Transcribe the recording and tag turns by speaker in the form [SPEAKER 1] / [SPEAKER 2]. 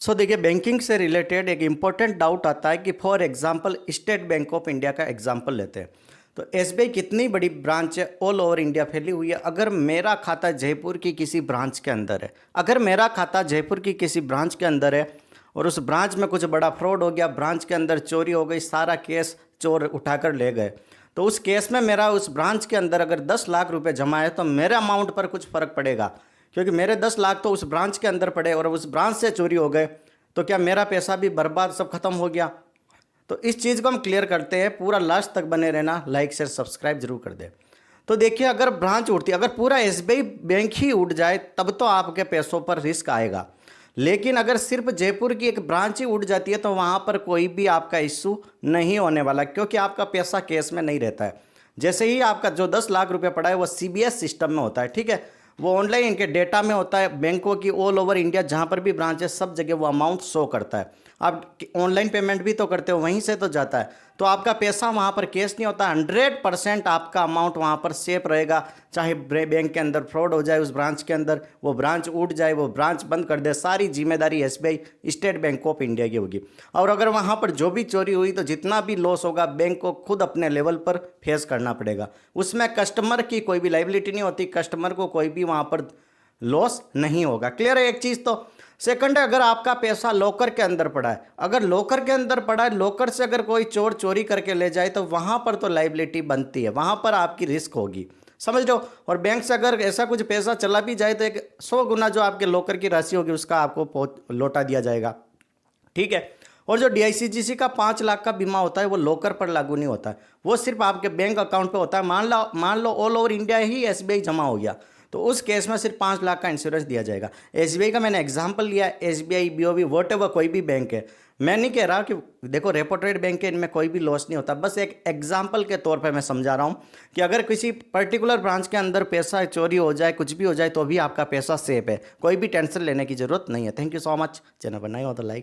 [SPEAKER 1] देखिए, बैंकिंग से रिलेटेड एक इम्पोर्टेंट डाउट आता है कि for example state bank of India का एग्जांपल लेते हैं। तो एसबीआई कितनी बड़ी ब्रांच है, ऑल ओवर इंडिया फैली हुई है। अगर मेरा खाता जयपुर की किसी ब्रांच के अंदर है, अगर मेरा खाता जयपुर की किसी ब्रांच के अंदर है और उस ब्रांच में कुछ बड़ा फ्रॉड हो गया, ब्रांच के अंदर चोरी हो गई, सारा केस चोर उठाकर ले गए, तो उस केस में मेरा उस ब्रांच के अंदर अगर 10 लाख रुपए जमा है तो मेरे अमाउंट पर कुछ फ़र्क पड़ेगा, क्योंकि मेरे 10 लाख तो उस ब्रांच के अंदर पड़े और उस ब्रांच से चोरी हो गए, तो क्या मेरा पैसा भी बर्बाद, सब खत्म हो गया? तो इस चीज़ को हम क्लियर करते हैं। पूरा लास्ट तक बने रहना, लाइक शेयर सब्सक्राइब जरूर कर दे। तो देखिए, अगर ब्रांच उठती, अगर पूरा एसबीआई बैंक ही उठ जाए तब तो आपके पैसों पर रिस्क आएगा। लेकिन अगर सिर्फ जयपुर की एक ब्रांच ही उठ जाती है तो वहाँ पर कोई भी आपका इश्यू नहीं होने वाला, क्योंकि आपका पैसा केस में नहीं रहता है। जैसे ही आपका जो 10 लाख रुपये पड़ा है वो सीबीएस सिस्टम में होता है, ठीक है, वो ऑनलाइन इनके डेटा में होता है। बैंकों की ऑल ओवर इंडिया जहाँ पर भी ब्रांच है सब जगह वो अमाउंट शो करता है। आप ऑनलाइन पेमेंट भी तो करते हो, वहीं से तो जाता है, तो आपका पैसा वहाँ पर केस नहीं होता। 100% आपका अमाउंट वहाँ पर सेफ रहेगा। चाहे बैंक के अंदर फ्रॉड हो जाए, उस ब्रांच के अंदर वो ब्रांच उठ जाए, वो ब्रांच बंद कर दे, सारी जिम्मेदारी SBI state bank of India की होगी। और अगर वहाँ पर जो भी चोरी हुई तो जितना भी लॉस होगा बैंक को खुद अपने लेवल पर फेस करना पड़ेगा। उसमें कस्टमर की कोई भी लाइबिलिटी नहीं होती, कस्टमर को कोई भी वहाँ पर लॉस नहीं होगा। क्लियर है एक चीज़ तो। सेकंड है, अगर आपका पैसा लॉकर के अंदर पड़ा है, अगर लॉकर के अंदर पड़ा है, लॉकर से अगर कोई चोर चोरी करके ले जाए तो वहाँ पर तो लाइबिलिटी बनती है, वहाँ पर आपकी रिस्क होगी, समझ लो। और बैंक से अगर ऐसा कुछ पैसा चला भी जाए तो एक 100 गुना जो आपके लॉकर की राशि होगी उसका आपको लौटा दिया जाएगा, ठीक है। और जो डीआईसीजीसी का 5 लाख का बीमा होता है वो लॉकर पर लागू नहीं होता है, वो सिर्फ आपके बैंक अकाउंट पे होता है। मान लो ऑल ओवर इंडिया ही एसबीआई जमा हो गया तो उस केस में सिर्फ 5 लाख का इंश्योरेंस दिया जाएगा। एसबीआई का मैंने एग्जांपल लिया, एसबीआई, बीओबी, वॉट कोई भी बैंक है। मैं नहीं कह रहा कि देखो रेपो ट्रेड बैंक है, इनमें कोई भी लॉस नहीं होता, बस एक एग्जांपल के तौर पे मैं समझा रहा हूँ कि अगर किसी पर्टिकुलर ब्रांच के अंदर पैसा चोरी हो जाए, कुछ भी हो जाए, तो भी आपका पैसा सेफ है, कोई भी टेंशन लेने की जरूरत नहीं है। Thank you so much. Channel बनाए हो तो लाइक